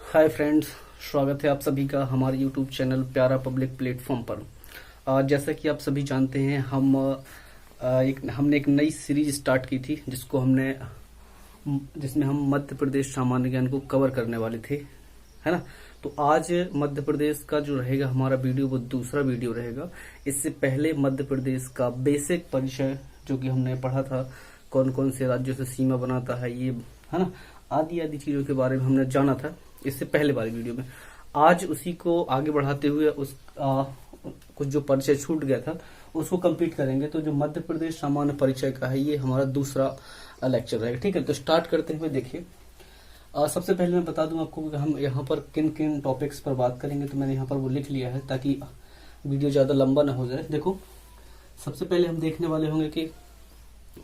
Hi friends, स्वागत है आप सभी का हमारे यूट्यूब चैनल प्यारा पब्लिक प्लेटफॉर्म पर। जैसा कि आप सभी जानते हैं, हमने एक नई सीरीज स्टार्ट की थी जिसमें हम मध्य प्रदेश सामान्य ज्ञान को कवर करने वाले थे, है ना। तो आज मध्य प्रदेश का जो रहेगा हमारा वीडियो, वो दूसरा वीडियो रहेगा। इससे पहले मध्य प्रदेश का बेसिक परिचय जो कि हमने पढ़ा था, कौन कौन से राज्यों से सीमा बनाता है ये, है ना, आदि आदि चीजों के बारे में हमने जाना था इससे पहले वाली वीडियो में। आज उसी को आगे बढ़ाते हुए कुछ जो परिचय छूट गया था उसको कंप्लीट करेंगे। तो जो मध्य प्रदेश सामान्य परिचय का है, ये हमारा दूसरा लेक्चर रहेगा। ठीक है, तो स्टार्ट करते हुए देखिए, सबसे पहले मैं बता दूं आपको कि हम यहाँ पर किन किन टॉपिक्स पर बात करेंगे। तो मैंने यहाँ पर वो लिख लिया है ताकि वीडियो ज्यादा लंबा ना हो जाए। देखो, सबसे पहले हम देखने वाले होंगे कि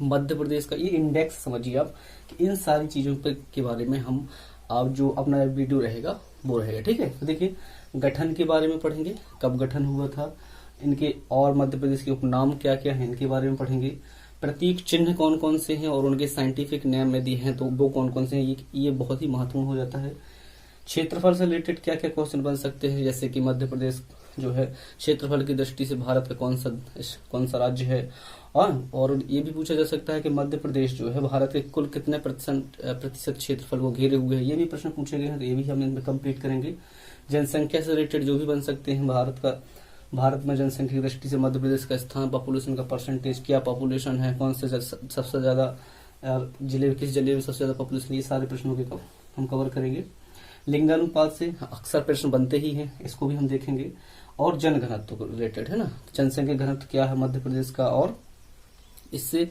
मध्य प्रदेश का ये इंडेक्स समझिए आप, कि इन सारी चीजों के बारे में हम अब जो अपना वीडियो रहेगा वो रहेगा। ठीक है, तो देखिए, गठन के बारे में पढ़ेंगे, कब गठन हुआ था, इनके और मध्य प्रदेश के उपनाम क्या क्या है इनके बारे में पढ़ेंगे। प्रतीक चिन्ह कौन कौन से हैं और उनके साइंटिफिक नेम यदि हैं तो वो कौन कौन से हैं, ये बहुत ही महत्वपूर्ण हो जाता है। क्षेत्रफल से रिलेटेड क्या क्या क्वेश्चन बन सकते हैं, जैसे कि मध्य प्रदेश जो है क्षेत्रफल की दृष्टि से भारत का कौन सा राज्य है। और ये भी पूछा जा सकता है कि मध्य प्रदेश जो है भारत के कुल कितने प्रतिशत क्षेत्रफल को घेरे हुए है। ये भी प्रश्न पूछे गए हैं, तो ये भी हम इनमें कंप्लीट करेंगे। जनसंख्या से रिलेटेड जो भी बन सकते हैं, भारत में जनसंख्या की दृष्टि से मध्य प्रदेश का स्थान, पॉपुलेशन का परसेंटेज, क्या पॉपुलेशन है, कौन से सबसे ज्यादा जिले, किस जिले में सबसे ज्यादा पॉपुलेशन, ये सारे प्रश्नों के हम कवर करेंगे। लिंगानुपात से अक्सर प्रश्न बनते ही हैं, इसको भी हम देखेंगे। और जन घनत्व को रिलेटेड, है ना, जनसंख्या घनत्व क्या है मध्य प्रदेश का, और इससे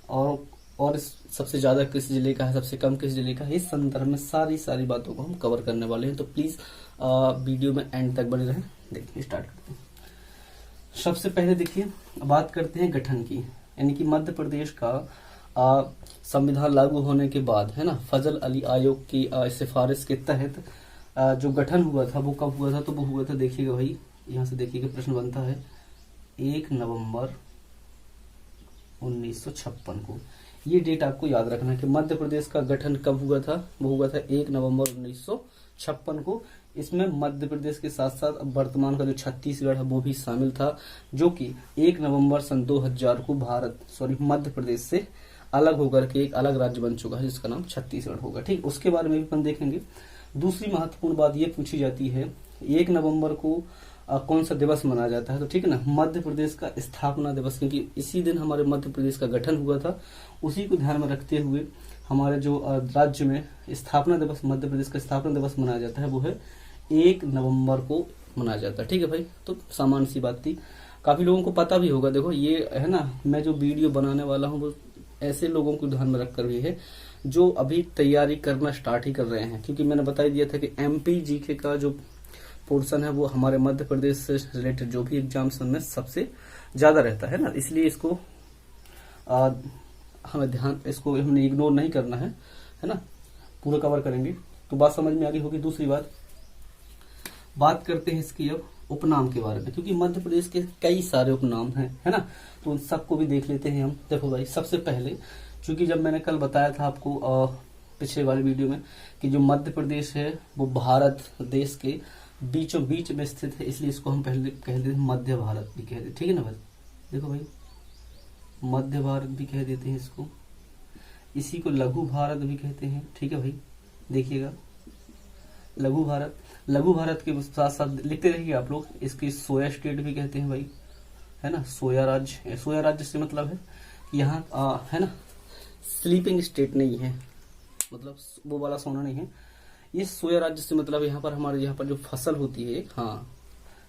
और सबसे ज्यादा किस जिले का है, सबसे कम किस जिले का है, इस संदर्भ में सारी बातों को हम कवर करने वाले हैं। तो प्लीज वीडियो में एंड तक बने रहें। देखिए, स्टार्ट करते हैं। सबसे पहले देखिए, बात करते हैं गठन की, यानी कि मध्य प्रदेश का संविधान लागू होने के बाद, है ना, फजल अली आयोग की सिफारिश के तहत जो गठन हुआ था वो कब हुआ था, तो वो हुआ था, देखिएगा भाई, यहाँ से देखिएगा प्रश्न बनता है 1 नवंबर 1956 को। ये डेट आपको याद रखना है कि मध्य प्रदेश का गठन कब हुआ था, वो हुआ था 1 नवंबर 1956 को। इसमें मध्य प्रदेश के साथ साथ वर्तमान का जो छत्तीसगढ़ है वो भी शामिल था, जो कि 1 नवंबर सन 2000 को मध्य प्रदेश से अलग होकर के एक अलग राज्य बन चुका है, जिसका नाम छत्तीसगढ़ होगा। ठीक, उसके बारे में भी अपन देखेंगे। दूसरी महत्वपूर्ण बात ये पूछी जाती है, 1 नवंबर को कौन सा दिवस मनाया जाता है, तो ठीक है ना, मध्य प्रदेश का स्थापना दिवस, क्योंकि इसी दिन हमारे मध्य प्रदेश का गठन हुआ था। उसी को ध्यान में रखते हुए हमारे जो राज्य में स्थापना दिवस, मध्य प्रदेश का स्थापना दिवस मनाया जाता है, वो है 1 नवंबर को मनाया जाता है। ठीक है भाई, तो सामान्य सी बात थी, काफी लोगों को पता भी होगा। देखो, ये है ना, मैं जो वीडियो बनाने वाला हूँ वो ऐसे लोगों को ध्यान में रखकर भी है जो अभी तैयारी करना स्टार्ट ही कर रहे हैं, क्योंकि मैंने बता दिया था कि एमपी जीके का जो पोर्शन है वो हमारे मध्य प्रदेश से रिलेटेड जो भी एग्जाम्स में सबसे ज्यादा रहता है ना, इसलिए इसको हमने इग्नोर नहीं करना है ना, पूरा कवर करेंगे। तो बात समझ में आ गई होगी। दूसरी बात करते हैं इसकी अब उपनाम के बारे में, क्योंकि मध्य प्रदेश के कई सारे उपनाम हैं, है ना, तो उन सबको भी देख लेते हैं हम। देखो भाई, सबसे पहले, चूंकि जब मैंने कल बताया था आपको पिछले वाले वीडियो में कि जो मध्य प्रदेश है वो भारत देश के बीचों बीच में स्थित है, इसलिए इसको हम पहले कह देते हैं मध्य भारत भी कह देते, ठीक है ना भाई। देखो भाई, मध्य भारत भी कह देते हैं इसको, इसी को लघु भारत भी कहते हैं। ठीक है भाई, देखिएगा, लघु भारत के साथ साथ लिखते रहिए आप लोग, इसके सोया स्टेट भी कहते हैं भाई, है ना, सोया राज्य से मतलब है यहाँ है ना, स्लीपिंग स्टेट नहीं है, मतलब वो वाला सोना नहीं है, ये सोया राज्य से मतलब हमारे यहाँ पर जो फसल होती है, हाँ,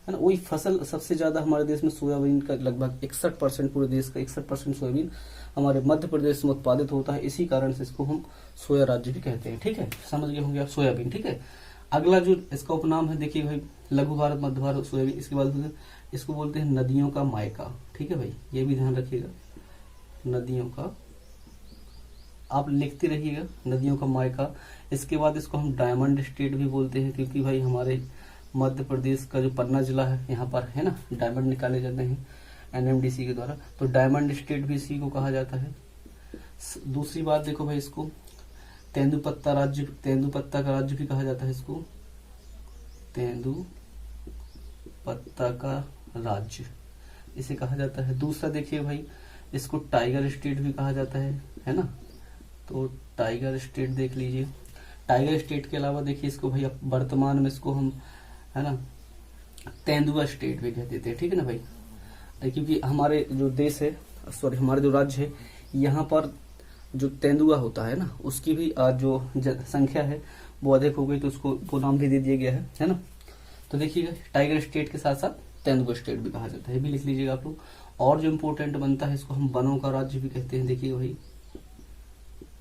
है ना, वही फसल सबसे ज्यादा हमारे देश में सोयाबीन का लगभग 61%, पूरे देश का 61% सोयाबीन हमारे मध्य प्रदेश में उत्पादित होता है, इसी कारण से इसको हम सोया राज्य भी कहते हैं। ठीक है, समझ गए होंगे आप, सोयाबीन। ठीक है, अगला जो इसका उपनाम है, देखिए भाई, लघु भारत, मध्य भारत, सोयाबीन। इसके बाद इसको बोलते हैं नदियों का मायका। ठीक है भाई, ये भी ध्यान रखिएगा, नदियों का, आप लिखते रहिएगा, नदियों का मायका। इसके बाद इसको हम डायमंड स्टेट भी बोलते हैं, क्योंकि भाई हमारे मध्य प्रदेश का जो पन्ना जिला है, यहाँ पर है ना, डायमंड निकाले जाते हैं एनएमडीसी के द्वारा, तो डायमंड स्टेट भी इसी को कहा जाता है। दूसरी बात देखो भाई, इसको तेंदुपत्ता का राज्य भी कहा जाता है इसको, तेंदुपत्ता का राज्य इसे कहा जाता है। दूसरा देखिए भाई, इसको टाइगर स्टेट भी कहा जाता है ना। तो टाइगर स्टेट देख लीजिए। टाइगर स्टेट के अलावा देखिए इसको भाई वर्तमान में इसको हम, है ना, तेंदुआ स्टेट भी कह देते हैं, ठीक है ना भाई। क्योंकि हमारे जो देश है, सॉरी हमारे जो राज्य है, यहाँ पर जो तेंदुआ होता है ना, उसकी भी जो संख्या है वो अधिक हो गई, तो उसको वो नाम भी दे दिया गया है ना। तो देखिएगा, टाइगर स्टेट के साथ साथ तेंदुआ स्टेट भी कहा जाता है, भी लिख लीजिएगा आप लोग। और जो इम्पोर्टेंट बनता है, इसको हम वनों का राज्य भी कहते हैं। देखिए भाई,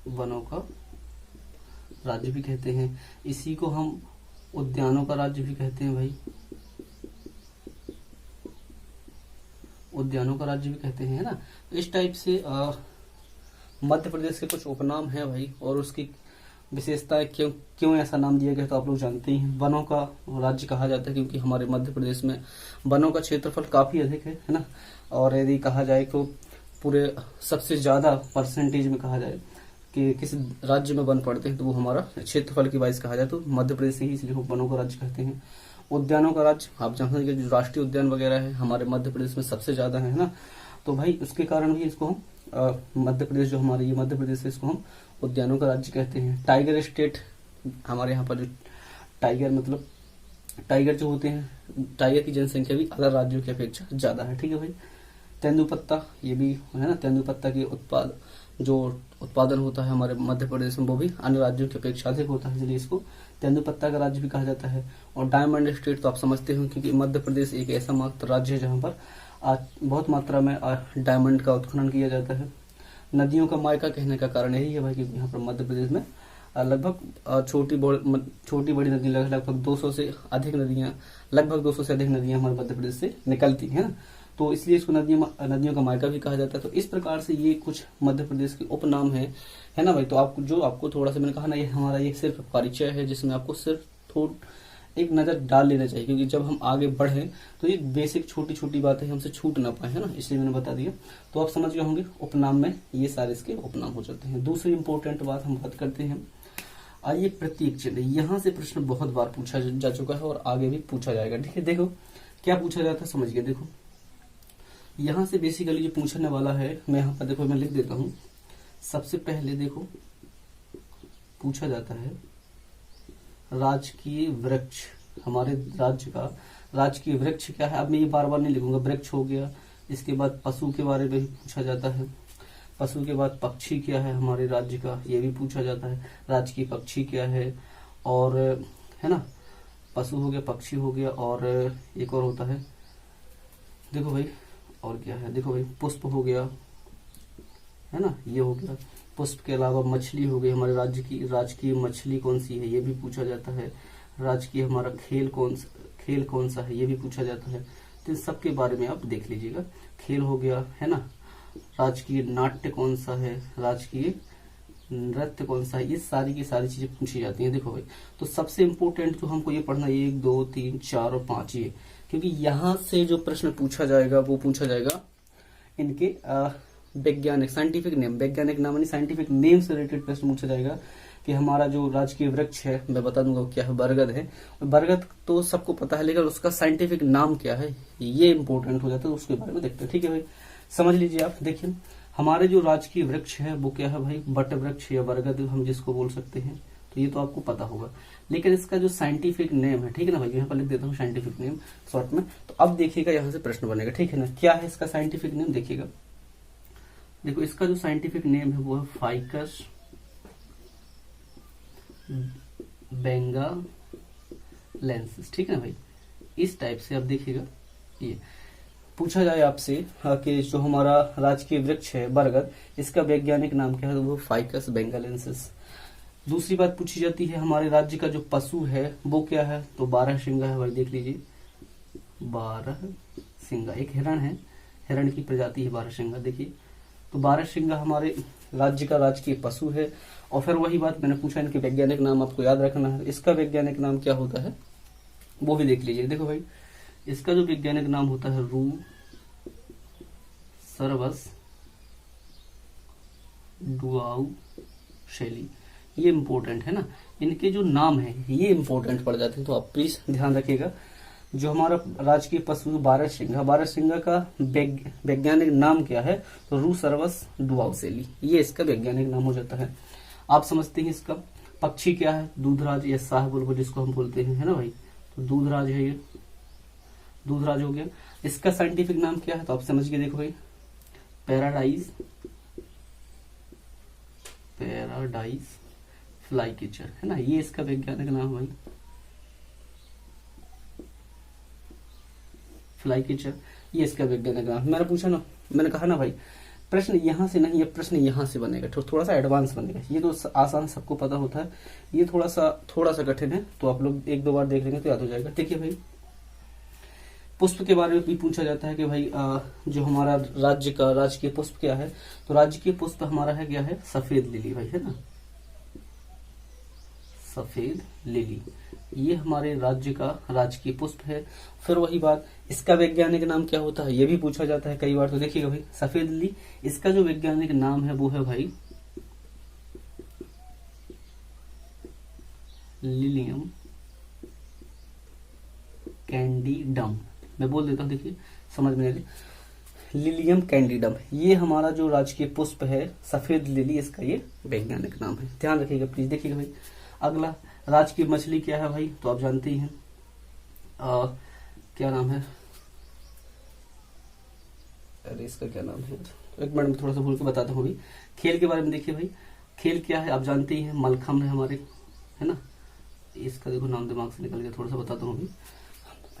वनों का राज्य भी कहते हैं। इसी को हम उद्यानों का राज्य भी कहते हैं भाई, उद्यानों का राज्य भी कहते हैं, है ना। इस टाइप से मध्य प्रदेश के कुछ उपनाम है भाई, और उसकी विशेषताएं क्यों क्यों ऐसा नाम दिया गया तो आप लोग जानते ही हैं। वनों का राज्य कहा जाता है क्योंकि हमारे मध्य प्रदेश में वनों का क्षेत्रफल काफी अधिक है ना। और यदि कहा जाए तो पूरे सबसे ज्यादा परसेंटेज में कहा जाए कि किस राज्य में वन पड़ते हैं, तो वो हमारा क्षेत्रफल की वाइज कहा जाए तो मध्य प्रदेश ही, इसलिए वनों का राज्य कहते हैं। उद्यानों का राज्य आप जानते हैं कि जो राष्ट्रीय उद्यान वगैरह है हमारे मध्य प्रदेश में सबसे ज्यादा है ना। तो भाई उसके कारण भी इसको हम मध्य प्रदेश, जो हमारे ये मध्य प्रदेश है, इसको हम उद्यानों का राज्य कहते हैं। टाइगर स्टेट, हमारे यहाँ पर जो टाइगर मतलब टाइगर जो होते हैं, टाइगर की जनसंख्या भी अदर राज्यों की अपेक्षा ज्यादा है, ठीक है भाई। तेंदुपत्ता, ये भी है ना, तेंदुपत्ता के जो उत्पादन होता है हमारे मध्य प्रदेश में, वो भी अन्य राज्यों की अपेक्षा अधिक होता है, इसलिए इसको तेंदुपत्ता का राज्य भी कहा जाता है। और डायमंड स्टेट तो आप समझते हो, क्योंकि मध्य प्रदेश एक ऐसा मात्र राज्य है जहाँ पर बहुत मात्रा में डायमंड का उत्खनन किया जाता है। नदियों का मायका कहने का कारण यही है भाई, क्योंकि यहाँ पर मध्य प्रदेश में लगभग छोटी बड़ी नदी लगभग 200 से अधिक नदियां, लगभग 200 से अधिक नदियां हमारे मध्य प्रदेश से निकलती है ना। तो इसलिए इसको नदियों का मायका भी कहा जाता है। तो इस प्रकार से ये कुछ मध्य प्रदेश के उपनाम है ना भाई। तो आपको थोड़ा सा मैंने कहा ना, ये हमारा ये सिर्फ परिचय है, जिसमें आपको सिर्फ एक नजर डाल लेना चाहिए, क्योंकि जब हम आगे बढ़े तो ये बेसिक छोटी छोटी बातें हमसे छूट ना पाए, है ना, इसलिए मैंने बता दिया। तो आप समझ गए होंगे, उपनाम में ये सारे इसके उपनाम हो जाते हैं। दूसरी इंपॉर्टेंट बात हम बात करते हैं, आइए प्रतीक चिन्ह। यहाँ से प्रश्न बहुत बार पूछा जा चुका है और आगे भी पूछा जाएगा, ठीक है। देखो क्या पूछा जाता है, समझिए। देखो यहाँ से बेसिकली जो पूछने वाला है, मैं यहाँ पर देखो मैं लिख देता हूँ। सबसे पहले देखो पूछा जाता है राजकीय वृक्ष, हमारे राज्य का राजकीय वृक्ष क्या है। अब मैं ये बार बार नहीं लिखूंगा, वृक्ष हो गया। इसके बाद पशु के बारे में भी पूछा जाता है। पशु के बाद पक्षी क्या है हमारे राज्य का, ये भी पूछा जाता है। राजकीय पक्षी क्या है, और है ना, पशु हो गया, पक्षी हो गया, और एक और होता है, देखो भाई और क्या है, देखो भाई पुष्प हो गया, है ना, ये हो गया। पुष्प के अलावा मछली हो गई, हमारे राज्य की राजकीय मछली कौन सी है, ये भी पूछा जाता है। राजकीय हमारा खेल कौन सा है, ये भी पूछा जाता है। तो इन सब के बारे में आप देख लीजिएगा। खेल हो गया, है ना। राजकीय नाट्य कौन सा है, राजकीय नृत्य कौन सा है, ये सारी की सारी चीजें पूछी जाती हैं। देखो भाई, तो सबसे इम्पोर्टेंट जो हमको ये पढ़ना, 1 2 3 4 और 5, ये, क्योंकि यहाँ से जो प्रश्न पूछा जाएगा वो पूछा जाएगा इनके वैज्ञानिक साइंटिफिक नेम, वैज्ञानिक नाम यानी साइंटिफिक नेम से रिलेटेड प्रश्न पूछा जाएगा कि हमारा जो राजकीय वृक्ष है, मैं बता दूंगा क्या है, बरगद है। बरगद तो सबको पता है, लेकिन उसका साइंटिफिक नाम क्या है ये इंपॉर्टेंट हो जाता है, उसके बारे में देखते हैं, ठीक है भाई। समझ लीजिए आप। देखिए हमारे जो राजकीय वृक्ष है वो क्या है भाई, बट वृक्ष या बरगद हम जिसको बोल सकते हैं, तो ये तो आपको पता होगा। लेकिन इसका जो साइंटिफिक नेम है, ठीक है ना भाई, यहाँ पर लिख देता हूँ साइंटिफिक नेम शॉर्ट में। तो अब देखिएगा यहाँ से प्रश्न बनेगा, ठीक है ना। क्या है इसका साइंटिफिक नेम, देखिएगा। देखो इसका जो साइंटिफिक नेम है वो है फाइकस बेंगालेंसिस, ठीक है ना भाई। इस टाइप से आप देखिएगा, ये पूछा जाए आपसे कि जो हमारा राजकीय वृक्ष है बरगद, इसका वैज्ञानिक नाम क्या है, तो वो फाइकस बेंगालेंसिस। दूसरी बात पूछी जाती है हमारे राज्य का जो पशु है वो क्या है, तो 12 सिंगा है भाई, देख लीजिए 12 सिंगा। एक हिरण है, हिरण की प्रजाति है 12 सिंगा, देखिए। तो 12 सिंगा हमारे राज्य का राजकीय पशु है। और फिर वही बात मैंने पूछा, इनके वैज्ञानिक नाम आपको याद रखना है। इसका वैज्ञानिक नाम क्या होता है वो भी देख लीजिए। देखो भाई, इसका जो वैज्ञानिक नाम होता है रू सर्वस डुआउ शैली, ये इंपॉर्टेंट है ना, इनके जो नाम है ये इंपॉर्टेंट पड़ जाते हैं, तो आप प्लीज ध्यान रखिएगा। जो हमारा राजकीय पशु बारहसिंगा, बारहसिंगा का वैज्ञानिक नाम क्या है, तो रूसर्वस डुआउसेली, ये इसका वैज्ञानिक नाम हो जाता है। आप समझते हैं इसका पक्षी क्या है, दूधराज या शाहबुलबुल जिसको हम बोलते हैं, है ना भाई, तो दूधराज है ये, दूधराज हो गया। इसका साइंटिफिक नाम क्या है, तो आप समझ के देखो भाई, पैराडाइज, पैराडाइज फ्लाई कैचर, है ना, ये इसका वैज्ञानिक नाम है भाई, फ्लाई कैचर, ये इसका वैज्ञानिक नाम। मैंने पूछा ना, मैंने कहा ना भाई, प्रश्न यहां से नहीं, ये प्रश्न यहां से बनेगा, थोड़ा सा एडवांस बनेगा। ये तो आसान सबको पता होता है, ये थोड़ा सा कठिन है, तो आप लोग एक दो बार देख लेंगे तो याद हो जाएगा। देखिए भाई, पुष्प के बारे में भी पूछा जाता है कि भाई जो हमारा राज्य का राजकीय पुष्प क्या है, तो राजकीय पुष्प हमारा है क्या है, सफेद लिली भाई, है ना, सफेद लिली, ये हमारे राज्य का राजकीय पुष्प है। फिर वही बात, इसका वैज्ञानिक नाम क्या होता है, ये भी पूछा जाता है कई बार। तो देखिएगा भाई, सफेद लिली, इसका जो वैज्ञानिक नाम है वो है भाई लिलियम कैंडिडम। मैं बोल देता हूं, देखिए समझ में नहीं, लिलियम कैंडिडम, ये हमारा जो राजकीय पुष्प है सफेद लिली, इसका ये वैज्ञानिक नाम है, ध्यान रखिएगा प्लीज। देखिएगा भाई, अगला राजकीय मछली क्या है भाई, तो आप जानते ही हैं क्या नाम है, अरे इसका क्या नाम है, एक मिनट में थोड़ा सा भूल के बताता हूँ अभी। खेल के बारे में देखिए भाई, खेल क्या है आप जानते ही हैं, मलखम्ब है हमारे, है ना, इसका देखो नाम दिमाग से निकल गया, थोड़ा सा बताता हूँ अभी,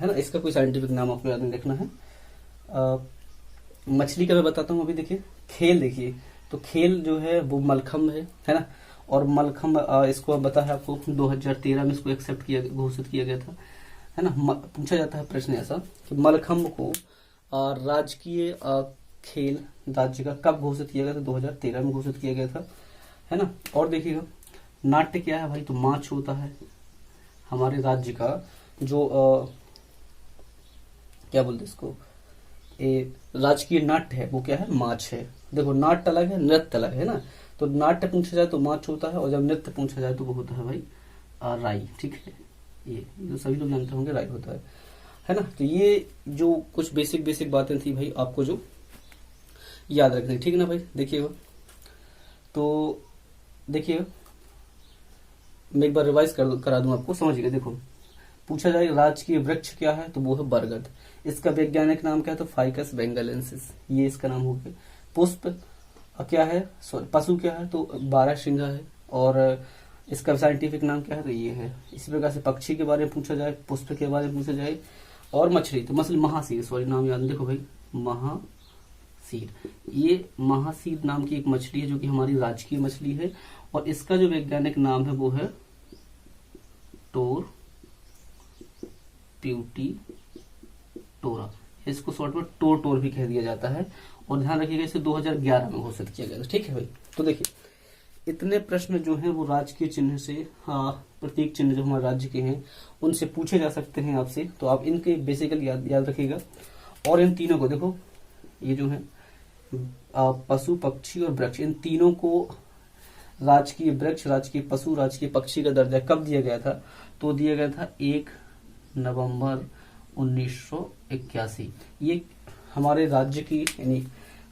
है ना, इसका कोई साइंटिफिक नाम आपको याद नहीं रखना है। मछली का मैं बताता हूँ अभी। देखिए खेल, देखिए तो खेल जो है वो मलखम्ब है ना, और मलखम्ब इसको बता है आपको 2013 में इसको एक्सेप्ट किया, घोषित किया गया था, है ना। पूछा जाता है प्रश्न ऐसा कि मलखम्ब को राजकीय खेल राज्य का कब घोषित किया गया था, 2013 में घोषित किया गया था, है ना। और देखिएगा नाट्य क्या है भाई, तो माछ होता है हमारे राज्य का जो क्या बोलते इसको, राजकीय नाट्य है वो क्या है, माछ है। देखो नाट्य अलग है, नृत्य अलग है ना, तो नाट्य पूछा जाए तो माछ होता है, और जब नृत्य पूछा जाए तो वो होता है भाई राई, ठीक है, ये तो सभी लोग जानते होंगे राई होता है ना। तो ये जो कुछ बेसिक बातें थी भाई, आपको जो याद रखनी, ठीक है ना भाई। देखिएगा तो देखिएगा, मैं एक बार रिवाइज करा दूं आपको, समझिएगा। देखो पूछा जाए राजकीय वृक्ष क्या है, तो वो है बरगद, इसका वैज्ञानिक नाम क्या है, तो फाइकस बेंगालेंसिस, ये इसका नाम हो गया। पुष्प क्या है, पशु क्या है, तो बारहसिंगा है, और इसका साइंटिफिक नाम क्या है, तो ये है। इसी प्रकार से पक्षी के बारे में पूछा जाए, पुष्प के बारे में पूछा जाए, और मछली तो मछली महासीर, सॉरी नाम याद, देखो भाई महासीर, ये महासीर नाम की एक मछली है जो कि हमारी राजकीय मछली है, और इसका जो वैज्ञानिक नाम है वो है टोर प्यूटी टोरा, इसको शॉर्ट में टोर भी कह दिया जाता है। और ध्यान रखिएगा इसे 2011 में घोषित किया गया था, ठीक है भाई। तो देखिए इतने प्रश्न जो हैं वो राजकीय चिन्ह से, प्रतीक चिन्ह जो हमारे राज्य के हैं उनसे पूछे जा सकते हैं आपसे, तो आप इनके बेसिकली याद रखिएगा। और इन तीनों को देखो, ये जो है पशु पक्षी और वृक्ष, इन तीनों को राजकीय वृक्ष, राजकीय पशु, राजकीय पक्षी का दर्जा कब दिया गया था, तो दिया गया था 1 नवंबर 1981। ये हमारे राज्य की, यानी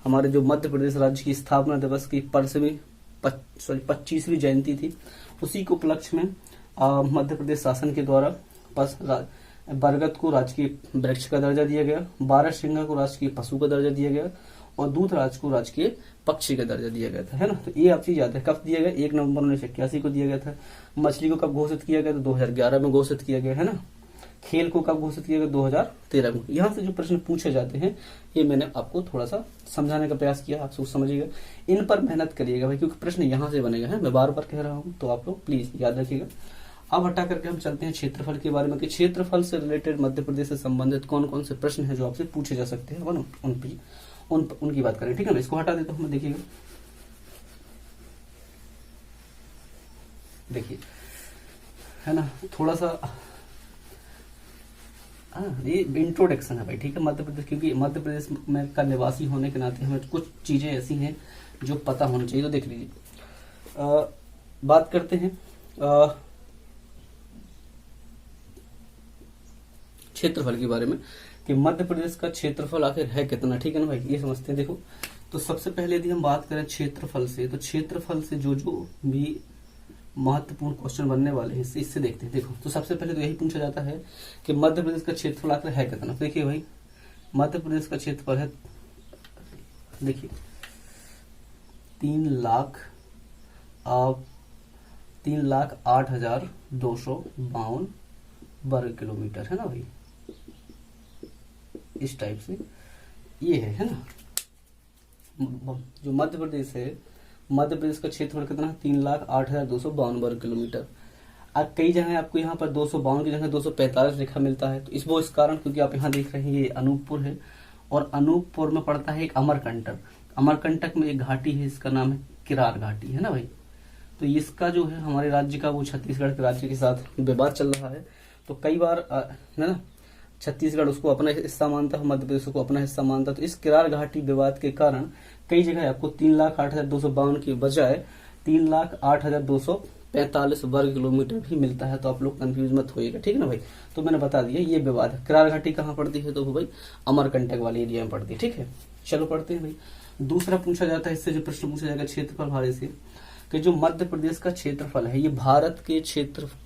हमारे जो मध्य प्रदेश राज्य की स्थापना दिवस की 25वीं जयंती थी, उसी को उपलक्ष्य में मध्य प्रदेश शासन के द्वारा बरगद को राजकीय वृक्ष का दर्जा दिया गया, बारहसिंगा को राजकीय पशु का दर्जा दिया गया, और दूधराज को राजकीय पक्षी का दर्जा दिया गया था, है ना। तो ये आप चीज याद है, कब दिया गया, 1 नवंबर 1981 को दिया गया था। मछली को कब घोषित किया गया, तो 2011 में घोषित किया गया, है ना। खेल को कब घोषित किया गया, 2013 में। यहाँ से जो प्रश्न पूछे जाते हैं ये मैंने आपको थोड़ा सा समझाने का प्रयास किया, आप समझिएगा, इन पर मेहनत करिएगा भाई, क्योंकि प्रश्न यहाँ से बनेगा, है, मैं बार बार कह रहा हूँ, तो आप लोग प्लीज याद रखिएगा। अब हटा करके हम चलते हैं क्षेत्रफल के बारे में, कि क्षेत्रफल से रिलेटेड मध्य प्रदेश से संबंधित कौन कौन से प्रश्न है जो आपसे पूछे जा सकते हैं, उनकी बात करें, ठीक है ना। इसको हटा देता हूँ मैं, देखिएगा, देखिए, है ना, थोड़ा सा ये इंट्रोडक्शन है भाई, ठीक है, मध्य प्रदेश, क्योंकि मध्य प्रदेश में का निवासी होने के नाते हमें कुछ चीजें ऐसी हैं जो पता होनी चाहिए। तो देख लीजिए, बात करते हैं क्षेत्रफल के बारे में कि मध्य प्रदेश का क्षेत्रफल आखिर है कितना, ठीक है ना भाई, ये समझते हैं। देखो, तो सबसे पहले यदि हम बात करें क्षेत्रफल से, तो क्षेत्रफल से जो भी महत्वपूर्ण क्वेश्चन बनने वाले हैं इससे देखते हैं। देखो, तो सबसे पहले तो यही पूछा जाता है कि मध्य प्रदेश का क्षेत्रफल आखिर है कितना। देखिए भाई, मध्य प्रदेश का क्षेत्रफल है, देखिए 3,08,252 वर्ग किलोमीटर है ना भाई, इस टाइप से ये है ना। जो मध्य प्रदेश है, मध्य प्रदेश का क्षेत्रफल कितना है, 3,08,252 वर्ग किलोमीटर। अब कई जगह आपको यहाँ पर 252 की जगह 245 लिखा मिलता है, तो इस कारण क्योंकि आप यहाँ देख रहे हैं ये अनूपपुर है, और अनूपपुर में पड़ता है एक अमरकंटक। अमरकंटक में एक घाटी है, इसका नाम है किरार घाटी, है ना भाई। तो इसका जो है हमारे राज्य का, वो छत्तीसगढ़ के राज्य के साथ विवाद चल रहा है। तो कई बार है ना, छत्तीसगढ़ उसको अपना हिस्सा मानता है, मध्य प्रदेश को अपना हिस्सा मानता है। तो इस किरार घाटी विवाद के कारण कई जगह आपको 3,08,252 की बजाय 3,08,245 वर्ग किलोमीटर भी मिलता है। तो आप लोग कंफ्यूज मत होइएगा, ठीक है ना भाई। तो मैंने बता दिया ये विवाद है। किरार घाटी कहाँ पड़ती है, तो वो भाई अमरकंटक वाले एरिया में पड़ती है, ठीक है। चलो पढ़ते हैं भाई। दूसरा पूछा जाता है, इससे जो प्रश्न पूछा जाएगा क्षेत्रफल भारत से, कि जो मध्य प्रदेश का क्षेत्रफल है ये भारत के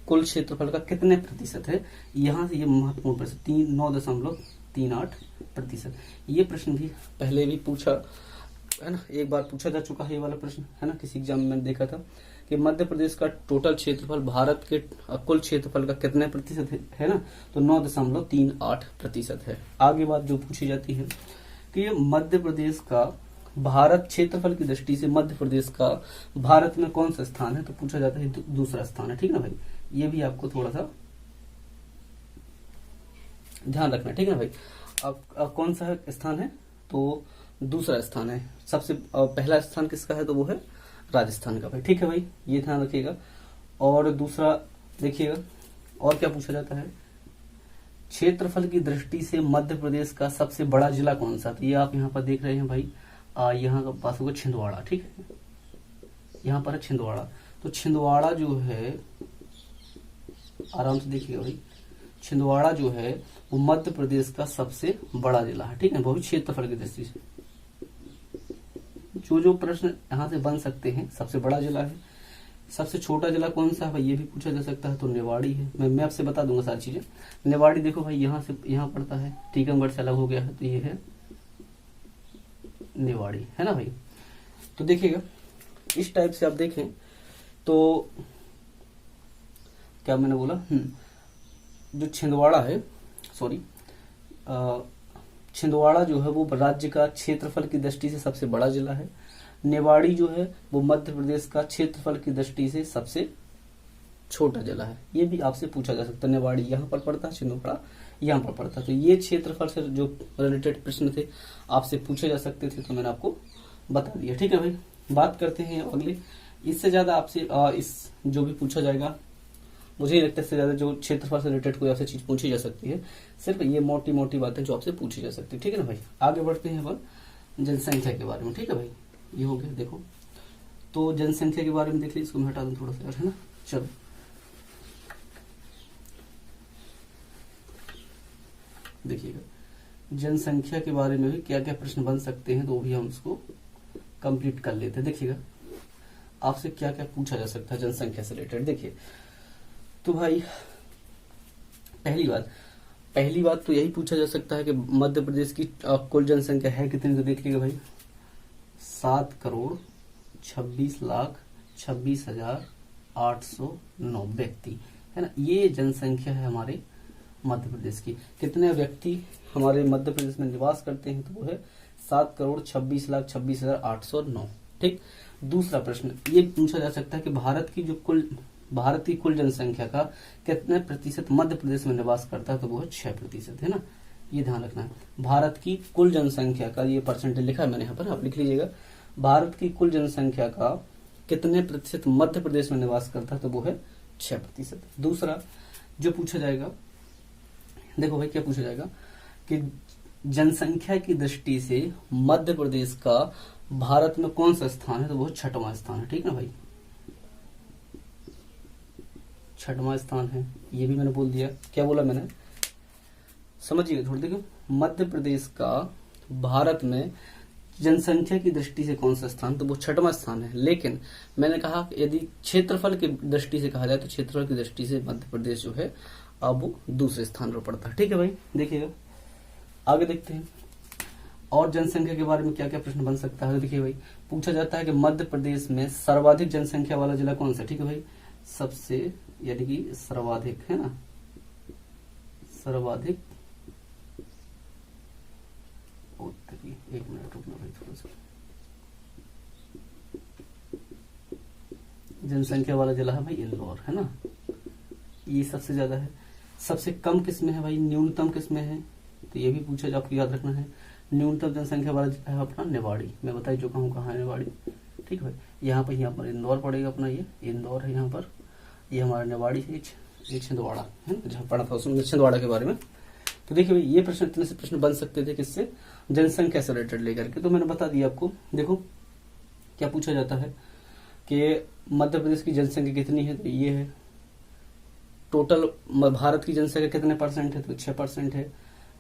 कुल क्षेत्रफल का कितने प्रतिशत है। यहाँ से ये महत्वपूर्ण प्रश्न 9.38%। ये प्रश्न भी पहले भी पूछा है ना, एक बार पूछा जा चुका है ये वाला प्रश्न, है ना, किसी एग्जाम में मैंने देखा था कि मध्य प्रदेश का टोटल क्षेत्रफल भारत के कुल क्षेत्रफल का कितने प्रतिशत है ना, तो 9.38% है। आगे बात जो पूछी जाती है कि ये मध्य प्रदेश का भारत क्षेत्रफल की दृष्टि से मध्य प्रदेश का भारत में कौन सा स्थान है, तो पूछा जाता है दूसरा स्थान है, ठीक है ना भाई। ये भी आपको थोड़ा सा ध्यान रखना, ठीक है ना भाई। अब कौन सा स्थान है, तो दूसरा स्थान है। सबसे पहला स्थान किसका है, तो वो है राजस्थान का भाई, ठीक है भाई, ये ध्यान रखिएगा। और दूसरा देखिएगा और क्या पूछा जाता है, क्षेत्रफल की दृष्टि से मध्य प्रदेश का सबसे बड़ा जिला कौन सा। तो ये आप यहाँ पर देख रहे हैं भाई, यहाँ का पास होगा छिंदवाड़ा, ठीक है, यहाँ पर है छिंदवाड़ा। तो छिंदवाड़ा जो है, आराम से देखिएगा भाई, छिंदवाड़ा जो है वो मध्य प्रदेश का सबसे बड़ा जिला है, ठीक है, वो भी क्षेत्रफल की दृष्टि से। जो प्रश्न यहाँ से बन सकते हैं, सबसे बड़ा जिला है, सबसे छोटा जिला कौन सा है भाई, ये भी पूछा जा सकता है, तो निवाड़ी है। मैं आपसे बता दूंगा सारी चीजें। निवाड़ी देखो भाई, यहाँ से यहाँ पड़ता है, टीकमगढ़ से अलग हो गया है, तो ये है निवाड़ी, है ना भाई। तो देखिएगा इस टाइप से आप देखें तो क्या मैंने बोला, जो छिंदवाड़ा है, सॉरी, छिंदवाड़ा जो है वो राज्य का क्षेत्रफल की दृष्टि से सबसे बड़ा जिला है। निवाड़ी जो है वो मध्य प्रदेश का क्षेत्रफल की दृष्टि से सबसे छोटा जिला है। ये भी आपसे पूछा जा सकता है, निवाड़ी यहाँ पर पड़ता है, छिंदवाड़ा यहाँ पर पड़ता है। तो ये क्षेत्रफल से जो रिलेटेड प्रश्न थे आपसे पूछे जा सकते थे, तो मैंने आपको बता दिया, ठीक है भाई। बात करते हैं अगले। इससे ज्यादा आपसे इस जो भी पूछा जाएगा, मुझे नहीं लगता इससे ज्यादा जो क्षेत्रफल से रिलेटेड कोई आपसे चीज पूछी जा सकती है। सिर्फ ये मोटी मोटी बातें जो आपसे पूछी जा सकती है, ठीक है ना भाई। आगे बढ़ते हैं अब जनसंख्या के बारे में, ठीक है भाई। ये हो गया, देखो तो जनसंख्या के बारे में देख लीजिए, इसको मैं हटा दूं थोड़ा सा, है ना। चलो देखिएगा जनसंख्या के बारे में भी क्या क्या प्रश्न बन सकते हैं, तो भी हम इसको कंप्लीट कर लेते हैं। देखिएगा आपसे क्या क्या पूछा जा सकता है जनसंख्या से रिलेटेड। देखिए तो भाई पहली बात तो यही पूछा जा सकता है कि मध्य प्रदेश की कुल जनसंख्या है कितनी, तो देख लीजिएगा भाई 7,26,26,809 व्यक्ति, है ना। ये जनसंख्या है हमारे मध्य प्रदेश की। कितने व्यक्ति हमारे मध्य प्रदेश में निवास करते हैं, तो वो है 7,26,26,809, ठीक। दूसरा प्रश्न ये पूछा जा सकता है कि भारत की कुल जनसंख्या का कितने प्रतिशत मध्य प्रदेश में निवास करता है, तो वो है 6%, है ना। ये ध्यान रखना है, भारत की कुल जनसंख्या का ये परसेंटेज लिखा है मैंने यहाँ पर, आप लिख लीजिएगा। भारत की कुल जनसंख्या का कितने प्रतिशत मध्य प्रदेश में निवास करता है, तो वो है 6%। दूसरा जो पूछा जाएगा, देखो भाई क्या पूछा जाएगा कि जनसंख्या की दृष्टि से मध्य प्रदेश का भारत में कौन सा स्थान है, तो वो 6वां स्थान है, ठीक ना भाई। 6वां स्थान है, ये भी मैंने बोल दिया। क्या बोला मैंने, समझिएगा थोड़ी। देखो, मध्य प्रदेश का भारत में जनसंख्या की दृष्टि से कौन सा स्थान, तो वो 6वां स्थान है। लेकिन मैंने कहा कि यदि क्षेत्रफल की दृष्टि से कहा जाए तो क्षेत्रफल की दृष्टि से मध्य प्रदेश जो है अब वो दूसरे स्थान पर पड़ता है। ठीक है भाई, देखिएगा आगे देखते हैं और जनसंख्या के बारे में क्या क्या प्रश्न बन सकता है। देखिए भाई, पूछा जाता है कि मध्य प्रदेश में सर्वाधिक जनसंख्या वाला जिला कौन सा। ठीक है भाई, सबसे यानी कि सर्वाधिक है ना, सर्वाधिक, एक मिनट रुकना भाई थोड़ा सा, जनसंख्या वाला जिला है भाई इंदौर, है ना, ये सबसे ज्यादा है। सबसे कम किसमें है भाई, न्यूनतम किसमें है, तो ये भी पूछा जाए, आपको याद रखना है। न्यूनतम जनसंख्या वाला है अपना निवाड़ी, मैं बता चुका हूँ कहाँ है निवाड़ी। ठीक है भाई, यहाँ पर इंदौर पड़ेगा अपना, ये इंदौर है यहाँ पर, ये हमारा निवाड़ी है, ये छिंदवाड़ा है ना, जहाँ पढ़ा था उसमें छिंदवाड़ा के बारे में। तो देखिए भाई, ये प्रश्न, इतने से प्रश्न बन सकते थे किससे, जनसंख्या से रिलेटेड लेकर के। तो मैंने बता दिया आपको। देखो क्या पूछा जाता है कि मध्य प्रदेश की जनसंख्या कितनी है, तो ये है। टोटल भारत की जनसंख्या कितने परसेंट है, तो 6% है।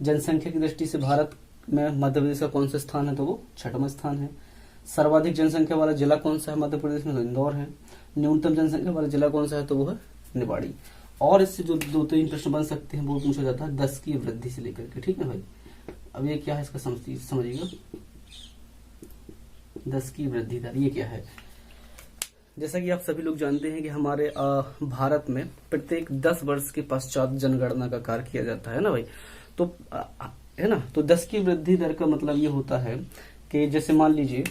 जनसंख्या की दृष्टि से भारत में मध्य प्रदेश का कौन सा स्थान है, तो वो 6वां स्थान है। सर्वाधिक जनसंख्या वाला जिला कौन सा है मध्य प्रदेश में, तो इंदौर है। न्यूनतम जनसंख्या वाला जिला कौन सा है, तो वो है निवाड़ी। और इससे जो 2-3 प्रश्न बन सकते हैं वो पूछा जाता है 10 की वृद्धि से लेकर के। ठीक है भाई, अब ये क्या है इसका समझिएगा, 10 की वृद्धि दर ये क्या है। जैसा कि आप सभी लोग जानते हैं कि हमारे भारत में प्रत्येक 10 वर्ष के पश्चात जनगणना का कार्य किया जाता है ना भाई। तो है ना, तो 10 की वृद्धि दर का मतलब ये होता है कि जैसे मान लीजिए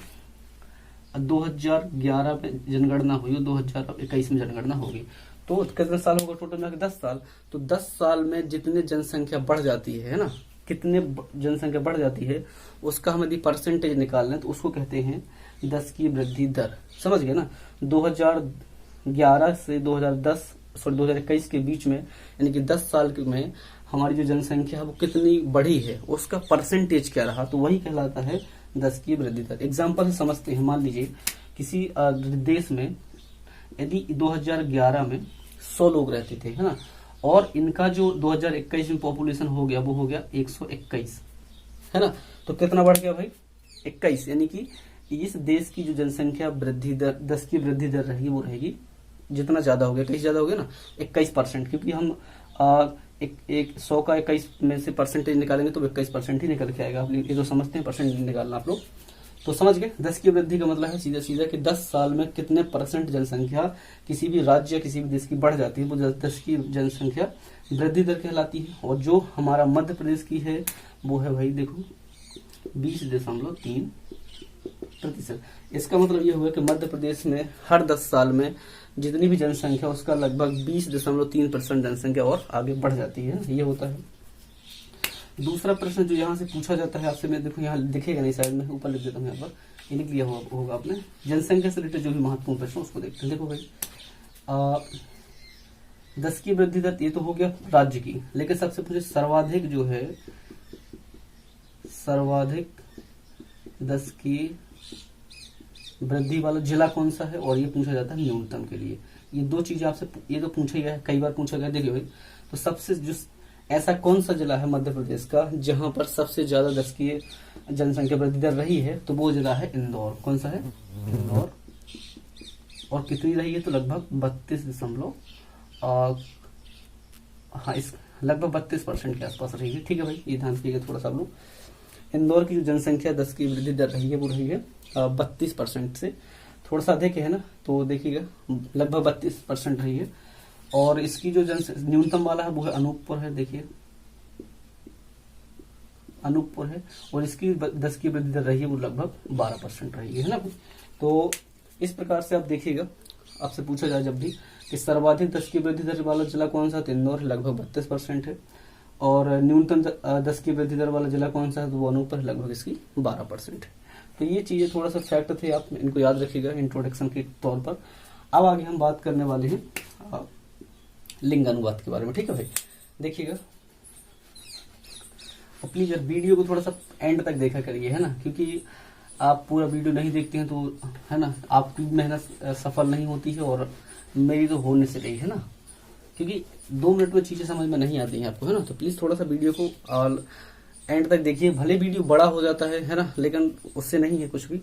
2011 में जनगणना हुई, 2021 में जनगणना होगी, तो कितने साल होगा टोटल में, 10 साल। तो 10 साल में जितने जनसंख्या बढ़ जाती है ना, कितने जनसंख्या बढ़ जाती है, उसका हम यदि परसेंटेज निकालना है तो उसको कहते हैं 10 की वृद्धि दर। समझ गए ना। 2011 से 2021 के बीच में, यानी कि 10 साल में हमारी जो जनसंख्या है वो कितनी बढ़ी है, उसका परसेंटेज क्या रहा, तो वही कहलाता है 10 की वृद्धि दर। एग्जाम्पल से समझते हैं। मान लीजिए किसी देश में यदि 2011 में 100 लोग रहते थे, है ना, और इनका जो 2021 में पॉपुलेशन हो गया वो हो गया 121, है ना, तो कितना बढ़ गया भाई, 21। यानी कि इस देश की जो जनसंख्या वृद्धि दर 10 की वृद्धि दर रहेगी वो रहेगी, जितना ज्यादा हो गया, 21 ज्यादा हो गया ना, 21%। क्योंकि हम एक 100 का 21 में से परसेंटेज निकालेंगे तो 21% ही निकल के आएगा। आप ये तो समझते हैं परसेंटेज निकालना आप लोग, तो समझ गए। 10 की वृद्धि का मतलब है सीधा सीधा कि 10 साल में कितने % जनसंख्या किसी भी राज्य किसी भी देश की बढ़ जाती है, वो 10 की जनसंख्या वृद्धि दर कहलाती है। और जो हमारा मध्य प्रदेश की है वो है भाई देखो 20.3%। इसका मतलब ये हुआ कि मध्य प्रदेश में हर 10 साल में जितनी भी जनसंख्या उसका लगभग 20.3% जनसंख्या और आगे बढ़ जाती है, ये होता है। दूसरा प्रश्न जो यहाँ से पूछा जाता है आपसे, मैं देखो यहाँ दिखेगा नहीं, शायद मैं ऊपर लिख देता हूँ, यहाँ पर ये लिख लिया होगा आपने। जनसंख्या से रिलेटेड जो भी महत्वपूर्ण प्रश्न उसको देखते हैं। देखो भाई 10 की वृद्धि दर ये तो हो गया राज्य की, लेकिन सबसे पहले सर्वाधिक जो है, सर्वाधिक 10 की वृद्धि वाला जिला कौन सा है, और ये पूछा जाता है न्यूनतम के लिए। ये दो चीजें आपसे ये तो पूछा गया है, कई बार पूछा गया। देखिए भाई, तो सबसे जो ऐसा कौन सा जिला है मध्य प्रदेश का जहां पर सबसे ज्यादा 10 की जनसंख्या वृद्धि दर रही है, तो वो जिला है इंदौर। कौन सा है, इंदौर। और कितनी रही है, तो लगभग 32 इस लगभग 32% के आसपास रही है। ठीक है भाई, ये ध्यान रखिएगा थोड़ा सा आप लोग। इंदौर की जो जनसंख्या 10 की वृद्धि दर रही है वो रही है 32% से थोड़ा सा अधिक है ना, तो देखिएगा लगभग 32% रही है। और इसकी जो न्यूनतम वाला है वो है अनूपपुर है, देखिए अनूपपुर है, और इसकी 10 की वृद्धि दर रही है वो लगभग 12% रही है ना। तो इस प्रकार से आप देखिएगा, आपसे पूछा जाए जब भी कि सर्वाधिक 10 की वृद्धि दर वाला जिला कौन सा, तो इंदौर लगभग 32% है। और न्यूनतम 10 की वृद्धि दर वाला जिला कौन सा है, तो वो अनूपपुर लगभग इसकी 12% है। तो ये चीजें थोड़ा सा फैक्ट थे, आप इनको याद रखिएगा इंट्रोडक्शन के तौर पर। अब आगे हम बात करने वाले हैं लिंग अनुपात के बारे में। ठीक है भाई, देखिएगा प्लीज वीडियो को थोड़ा सा एंड तक देखा करिए, है ना, क्योंकि आप पूरा वीडियो नहीं देखते हैं तो है ना आपकी मेहनत सफल नहीं होती है और मेरी तो होने से रही है ना। क्योंकि 2 मिनट में चीजें समझ में नहीं आती हैं आपको, है ना। तो प्लीज थोड़ा सा वीडियो को एंड तक देखिए। भले वीडियो बड़ा हो जाता है ना, लेकिन उससे नहीं है कुछ भी,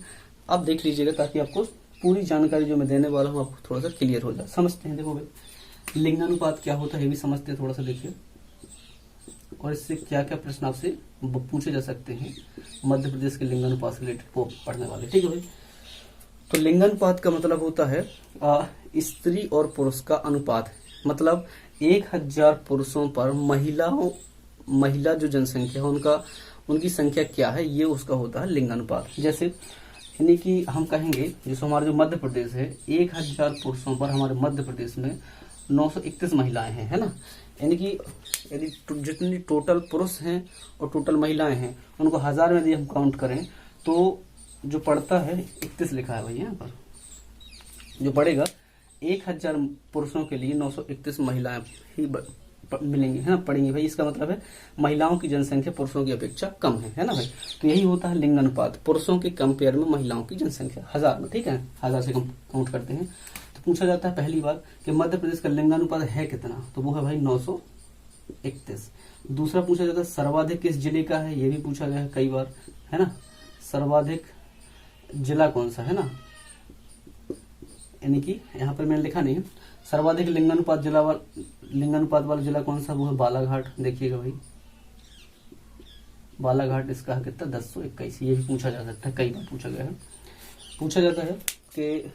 आप देख लीजिएगा ताकि आपको पूरी जानकारी जो मैं देने वाला हूँ आपको थोड़ा सा क्लियर हो जाए। समझते हैं, देखो भाई लिंगानुपात क्या होता है ये भी समझते हैं, थोड़ा सा देखिए, और इससे क्या क्या प्रश्न आपसे पूछे जा सकते हैं मध्य प्रदेश के लिंगानुपात से रिलेटेड वो पढ़ने वाले। ठीक है भाई। तो लिंगानुपात का मतलब होता है स्त्री और पुरुष का अनुपात, मतलब 1000 पुरुषों पर महिला जो जनसंख्या है उनकी संख्या क्या है, ये उसका होता है लिंगानुपात। जैसे यानी कि हम कहेंगे जैसे हमारा जो मध्य प्रदेश है, 1000 पुरुषों पर हमारे मध्य प्रदेश में 931 महिलाएं हैं, है ना। यानी कि यदि जितनी टोटल पुरुष हैं और टोटल महिलाएं हैं उनको 1000 में यदि हम काउंट करें तो जो पड़ता है 31 लिखा है भाई यहाँ पर, जो पड़ेगा 1000 पुरुषों के लिए 931 महिलाएं ही मिलेंगी, है ना, पड़ेंगी भाई। इसका मतलब है महिलाओं की जनसंख्या पुरुषों की अपेक्षा कम है ना भाई। तो यही होता है लिंगानुपात, पुरुषों के कंपेयर में महिलाओं की जनसंख्या 1000 में, ठीक है, 1000 से कम काउंट करते हैं। तो पूछा जाता है पहली बार कि मध्य प्रदेश का लिंगानुपात है कितना, तो वो है भाई 931। दूसरा पूछा जाता है सर्वाधिक किस जिले का है, ये भी पूछा गया है कई बार, है ना, सर्वाधिक जिला कौन सा है ना, यानी कि यहाँ पर मैंने लिखा नहीं है सर्वाधिक लिंगानुपात वाला जिला कौन सा, वो है बालाघाट। देखिएगा भाई बालाघाट इसका है कितना 1021, ये भी पूछा जा सकता है, कई बार पूछा गया है। पूछा जाता है कि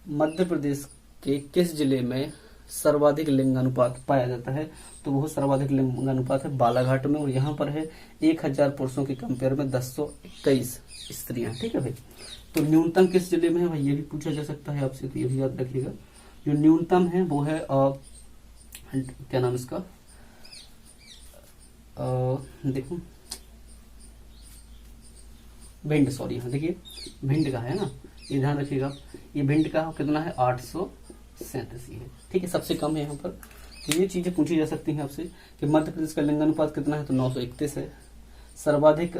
मध्य प्रदेश के किस जिले में सर्वाधिक लिंगानुपात पाया जाता है, तो वो सर्वाधिक लिंगानुपात है बालाघाट में, और यहाँ पर है 1000 पुरुषों के कंपेयर में 1021 स्त्रियां। ठीक है भाई। तो न्यूनतम किस जिले में है भाई, ये भी पूछा जा सकता है आपसे, तो ये भी याद रखिएगा। जो न्यूनतम है वो है क्या नाम इसका, देखो भिंड, सॉरी हाँ देखिए भिंड का है ना, ये ध्यान रखिएगा। ये भिंड का कितना है 837 है, ठीक है, सबसे कम है यहाँ पर। तो ये चीजें पूछी जा सकती हैं आपसे कि मध्य प्रदेश का लिंगानुपात कितना है, तो 931 है। सर्वाधिक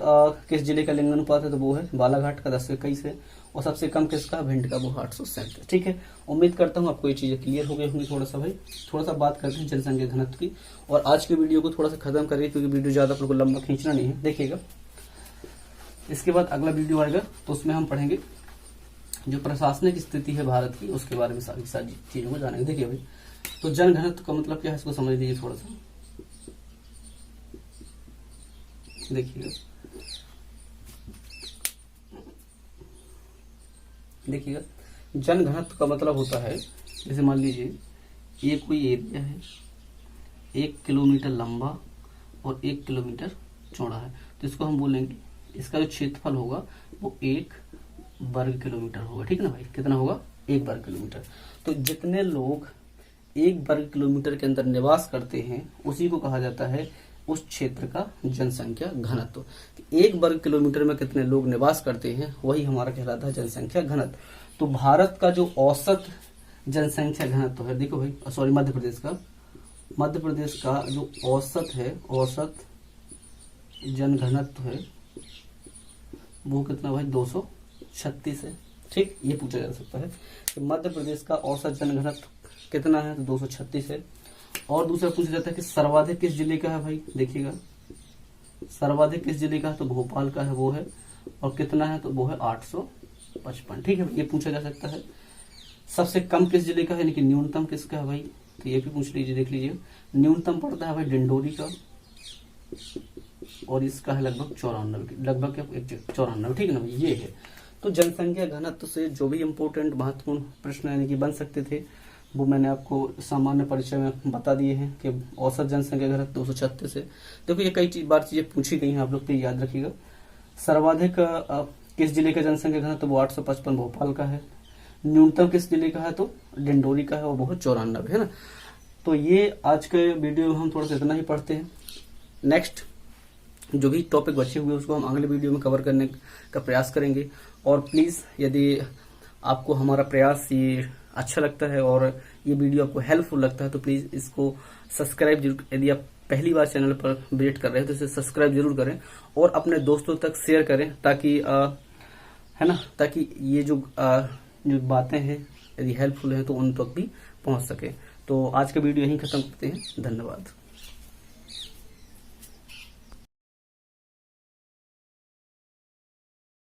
किस जिले का लिंगानुपात है, तो वो है बालाघाट का 1021 है, और सबसे कम किसका, भिंड का, वो 837। ठीक है, उम्मीद करता हूँ आपको ये चीजें क्लियर हो गई होंगी। थोड़ा सा भाई थोड़ा सा बात करते हैं जनसंख्या घनत्व की, और आज के वीडियो को थोड़ा सा खत्म करिए क्योंकि वीडियो ज्यादा आपको लंबा खींचना नहीं है। देखिएगा इसके बाद अगला वीडियो आएगा तो उसमें हम पढ़ेंगे जो प्रशासनिक स्थिति है भारत की, उसके बारे में सारी चीजों को जानेंगे। देखिए भाई, तो जन घनत्व का मतलब क्या है, इसको समझ लीजिए थोड़ा सा। देखिएगा जन घनत्व का मतलब होता है, जैसे मान लीजिए ये कोई एरिया है 1 किलोमीटर लंबा और 1 किलोमीटर चौड़ा है, तो इसको हम बोलेंगे इसका जो क्षेत्रफल होगा वो 1 वर्ग किलोमीटर होगा। ठीक है ना भाई, कितना होगा 1 वर्ग किलोमीटर। तो जितने लोग 1 वर्ग किलोमीटर के अंदर निवास करते हैं उसी को कहा जाता है उस क्षेत्र का जनसंख्या घनत्व। 1 वर्ग किलोमीटर में कितने लोग निवास करते हैं वही हमारा कहलाता है जनसंख्या घनत्व। तो भारत का जो औसत जनसंख्या घनत्व है, देखो भाई सॉरी मध्य प्रदेश का जो औसत जन घनत्व है वो कितना भाई 236 है। ठीक, ये पूछा जा सकता है कि मध्य प्रदेश का औसत जन घनत्व कितना है, तो 236 है। और दूसरा पूछा जाता है कि सर्वाधिक किस जिले का है भाई, देखिएगा सर्वाधिक किस जिले का है, तो भोपाल का है वो है, और कितना है, तो वो है 855। ठीक है, ये पूछा जा सकता है। सबसे कम किस जिले का है, यानी कि न्यूनतम किसका है भाई, तो ये भी पूछ लीजिए। देख लीजिए न्यूनतम पड़ता है भाई डिंडोरी का, और इसका है लगभग 94। ठीक है ना भाई, ये है। तो जनसंख्या घनत्व से जो भी इम्पोर्टेंट महत्वपूर्ण प्रश्न यानी कि बन सकते थे वो मैंने आपको सामान्य परिचय में बता दिए हैं कि औसत जनसंख्या घनत्व 236 है। देखो ये कई बार चीजें पूछी गई हैं, आप लोग याद रखिएगा। सर्वाधिक किस जिले का जनसंख्या घनत्व, वो 855 भोपाल का है। न्यूनतम किस जिले का है, तो डिंडोरी का है, और वो 94 है ना। तो ये आज के वीडियो में हम थोड़ा सा इतना ही पढ़ते हैं। नेक्स्ट जो भी टॉपिक बचे हुए उसको हम अगले वीडियो में कवर करने का प्रयास करेंगे। और प्लीज यदि आपको हमारा प्रयास ये अच्छा लगता है और ये वीडियो आपको हेल्पफुल लगता है तो प्लीज इसको सब्सक्राइब जरूर, यदि आप पहली बार चैनल पर विजिट कर रहे हैं तो इसे सब्सक्राइब जरूर करें और अपने दोस्तों तक शेयर करें, ताकि है ना, ताकि ये जो बातें हैं यदि हेल्पफुल है तो उन तक भी पहुंच सके। तो आज का वीडियो यहीं खत्म करते हैं। धन्यवाद।